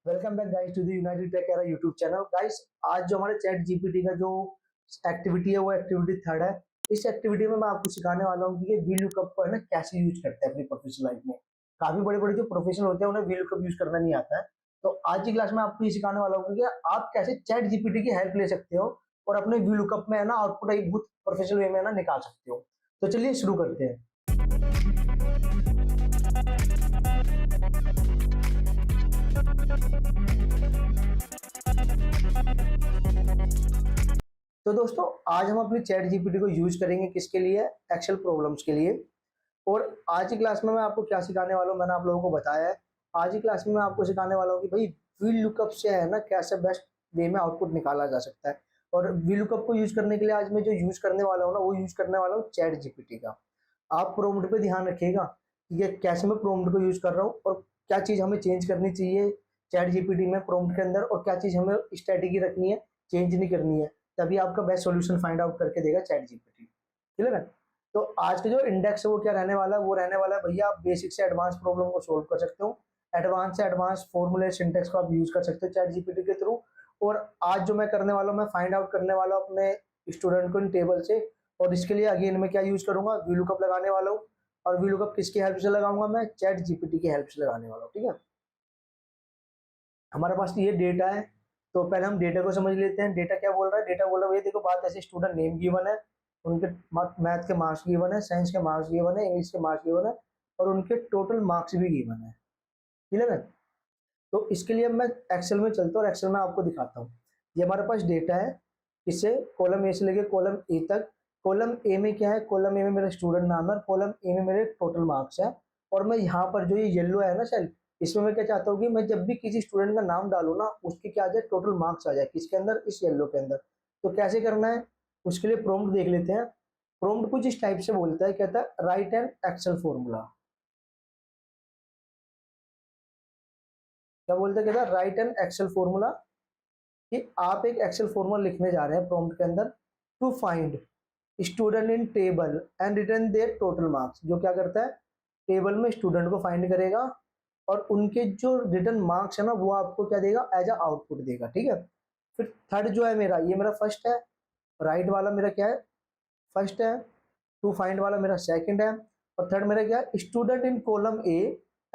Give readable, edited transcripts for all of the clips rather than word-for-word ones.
Welcome back guys to the United Tech Era YouTube channel. Guys, आज जो हमारे chat GPT का जो एक्टिविटी है वो एक्टिविटी थर्ड है। इस एक्टिविटी में मैं आपको सिखाने वाला हूँ कि ये वीलुकअप को है ना कैसे यूज करते हैं अपनी प्रोफेशनल लाइफ में। काफी बड़े बड़े जो प्रोफेशनल होते हैं उन्हें वीलुकअप यूज करना नहीं आता है। तो आज की क्लास में आपको ये सिखाने वाला हूँ कि आप कैसे चैट जीपीटी की हेल्प ले सकते हो और अपने वीलुकअप में है ना आउटपुट एक बहुत प्रोफेशनल वे में ना निकाल सकते हो। तो चलिए शुरू करते हैं। तो दोस्तों, आज हम अपनी चैट जीपीटी को यूज करेंगे किसके लिए? एक्सेल प्रॉब्लम्स के लिए। और आज की क्लास में मैं आपको क्या सिखाने वाला हूँ मैंने आप लोगों को बताया है। आज की क्लास में मैं आपको सिखाने वाला हूँ कि भाई वी लुकअप से है ना कैसे बेस्ट वे में आउटपुट निकाला जा सकता है। और वी लुकअप को यूज करने के लिए आज मैं जो यूज करने वाला हूँ ना वो यूज करने वाला हूँ चैट जीपीटी का। आप प्रोम्प्ट पे ध्यान रखिएगा कि ये कैसे मैं प्रोम्प्ट को यूज कर रहा हूँ और क्या चीज हमें चेंज करनी चाहिए चैट जीपीटी में प्रोम्प्ट के अंदर, और क्या चीज हमें स्ट्रेटेजी रखनी है, चेंज नहीं करनी है। तभी आपका बेस्ट सॉल्यूशन फाइंड आउट करके देगा चैट जीपीटी। क्लियर है? तो आज का जो इंडेक्स है वो क्या रहने वाला है? वो रहने वाला है भैया, आप बेसिक से एडवांस प्रॉब्लम को सोल्व कर सकते हो। एडवांस से एडवांस फॉर्मूले सिंटेक्स को आप यूज कर सकते हो चैट जीपीटी के थ्रू। और आज जो मैं करने वाला हूँ, मैं फाइंड आउट करने वाला हूँ अपने स्टूडेंट को इन टेबल से। और इसके लिए अगेन मैं क्या यूज करूंगा? वीलुकअप लगाने वाला हूँ। और वीलुकअप किसकी हेल्प से लगाऊंगा? मैं चैट जीपीटी की हेल्प से लगाने वाला हूँ। ठीक है, हमारे पास ये डेटा है। तो पहले हम डेटा को समझ लेते हैं। डेटा क्या बोल रहा है? डेटा बोल रहा है भैया देखो, बात ऐसे, स्टूडेंट नेम गिवन है, उनके मैथ के मार्क्स गिवन है, साइंस के मार्क्स गिवन है, इंग्लिश के मार्क्स गिवन है, और उनके टोटल मार्क्स भी गिवन है। क्लियर है? तो इसके लिए मैं एक्सेल में चलता हूँ और एक्सेल में आपको दिखाता हूँ। ये हमारे पास डेटा है, इससे कॉलम ए से लेके कॉलम ए तक। कॉलम ए में क्या है? कॉलम ए में मेरा स्टूडेंट नाम है, कॉलम ए में मेरे टोटल मार्क्स है। और मैं यहाँ पर जो ये येलो है ना सेल, इसमें मैं क्या चाहता हूँ कि मैं जब भी किसी स्टूडेंट का नाम डालू ना उसके क्या आ जाए, टोटल मार्क्स आ जाए। किसके अंदर? इस येलो के अंदर। तो कैसे करना है उसके लिए प्रॉम्प्ट देख लेते हैं। प्रॉम्प्ट कुछ इस टाइप से बोलता है, कहता है राइट एन एक्सेल फॉर्मूला। क्या बोलते हैं? कहता है राइट एन एक्सेल फॉर्मूला, कि आप एक एक्सेल फॉर्मूला लिखने जा रहे हैं प्रॉम्प्ट के अंदर, to find student in table and return their total marks. जो क्या करता है? टेबल में स्टूडेंट को फाइंड करेगा और उनके जो रिटर्न मार्क्स है ना वो आपको क्या देगा? एज अ आउटपुट देगा। ठीक है, फिर थर्ड जो है मेरा, ये मेरा फर्स्ट है, राइट वाला मेरा क्या है? फर्स्ट है। टू फाइंड वाला मेरा सेकंड है। और थर्ड मेरा क्या है? Student in column A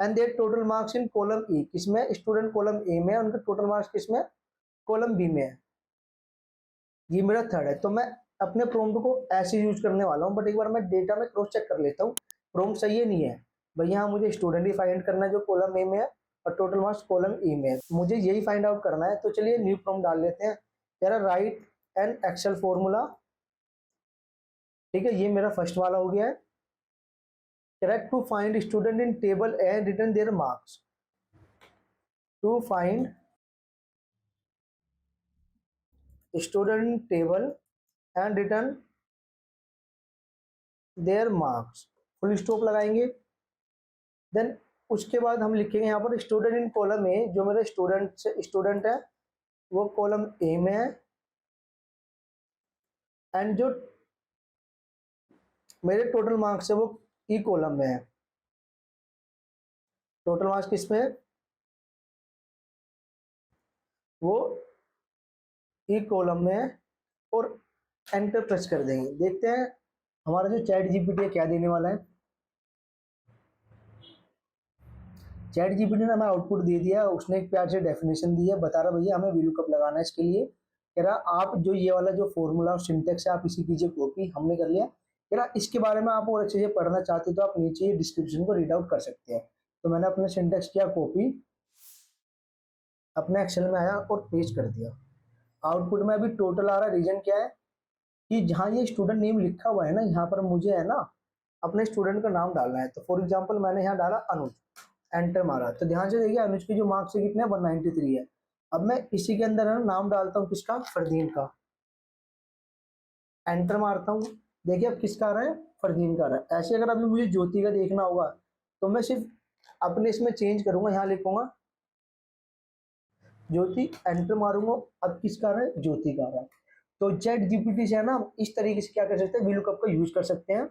and their total marks in column E. किसमें? स्टूडेंट कॉलम ए में, उनके टोटल मार्क्स किसमें? कॉलम बी में है। ये मेरा थर्ड है। तो मैं अपने प्रोम्प्ट को ऐसे यूज करने वाला हूँ, बट एक बार मैं डेटा में क्रॉस चेक कर लेता हूँ प्रोम्प्ट सही है नहीं है। भैया हाँ, मुझे स्टूडेंट ही फाइंड करना है जो कॉलम ए में है और टोटल मार्क्स कॉलम ई में है, मुझे यही फाइंड आउट करना है। तो चलिए न्यू प्रोम्प्ट डाल लेते हैं। कह रहा राइट एन एक्सेल फॉर्मूला। ठीक है, ये मेरा फर्स्ट वाला हो गया है। कह रहा है to find student in table and return their marks. To find student in table and return their marks. Full stop लगाएंगे। देन उसके बाद हम लिखेंगे यहाँ पर स्टूडेंट इन कॉलम ए। जो मेरे स्टूडेंट है वो कॉलम ए में है, एंड जो मेरे टोटल मार्क्स है वो ई कॉलम में है। टोटल मार्क्स किस में है? वो ई कॉलम में है। और एंटर प्रेस कर देंगे। देखते हैं हमारा जो चैट जीपीटी है क्या देने वाला है। चैट जीपीटी ने हमें आउटपुट दे दिया, उसने एक प्यार से डेफिनेशन दी है, बता रहा भैया हमें वीलुकअप लगाना है इसके लिए। कह रहा आप जो ये वाला जो फॉर्मूला और सिंटेक्स है आप इसी कीजिए कॉपी, हमने कर लिया। कह रहा इसके बारे में आप और अच्छे से पढ़ना चाहते तो आप नीचे डिस्क्रिप्शन को रीड आउट कर सकते हैं। तो मैंने अपने सिंटेक्स किया कॉपी, अपने एक्सेल में आया और पेस्ट कर दिया। आउटपुट में अभी टोटल आ रहा है। रीजन क्या है कि जहाँ ये स्टूडेंट नेम लिखा हुआ है ना, यहाँ पर मुझे है ना अपने स्टूडेंट का नाम डालना है। तो फॉर एग्जाम्पल मैंने यहाँ डाला अनुज, एंटर मारा। तो ध्यान से देखिए अनुज की जो मार्क्स है कितने? 193 है। अब मैं इसी के अंदर है ना नाम डालता हूँ किसका? फरदीन का। एंटर मारता हूँ। देखिए अब किसका आ रहा है? फरदीन का आ रहा है। ऐसे अगर अभी मुझे ज्योति का देखना होगा तो मैं सिर्फ अपने इसमें चेंज करूंगा, यहाँ लिखूंगा ज्योति, एंटर मारूंगा। अब किसका आ रहा है? ज्योति का आ रहा है। तो चैट जीपीटी से है ना इस तरीके से क्या कर सकते हैं? वीलुकअप का यूज कर सकते हैं।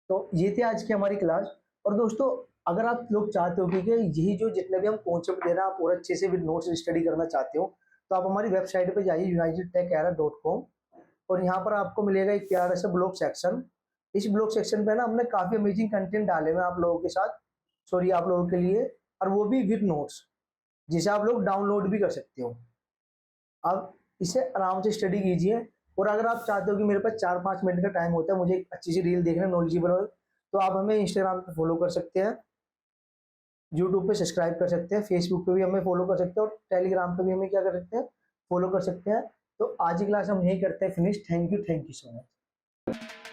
तो ये थी आज की हमारी क्लास। और दोस्तों अगर आप लोग चाहते हो कि यही जो जितने भी हम कॉन्सेप्ट दे रहे हैं आप और अच्छे से विद नोट्स स्टडी करना चाहते हो, तो आप हमारी वेबसाइट पे जाइए unitedtechera.com, और यहाँ पर आपको मिलेगा एक प्यारा सा ब्लॉग सेक्शन। इस ब्लॉग सेक्शन पे ना हमने काफ़ी अमेजिंग कंटेंट डाले हुए हैं आप लोगों के साथ, सॉरी आप लोगों के लिए, और वो भी विद नोट्स, जिसे आप लोग डाउनलोड भी कर सकते हो। आप इसे आराम से स्टडी कीजिए। और अगर आप चाहते हो कि मेरे पास 4-5 मिनट का टाइम होता है, मुझे एक अच्छी सी रील देखना नॉलेजेबल हो, तो आप हमें इंस्टाग्राम पे फॉलो कर सकते हैं, यूट्यूब पे सब्सक्राइब कर सकते हैं, फेसबुक पे भी हमें फॉलो कर सकते हैं, और टेलीग्राम पे भी हमें क्या कर सकते हैं, फॉलो कर सकते हैं। तो आज की क्लास हम यही करते हैं finish. Thank you so much.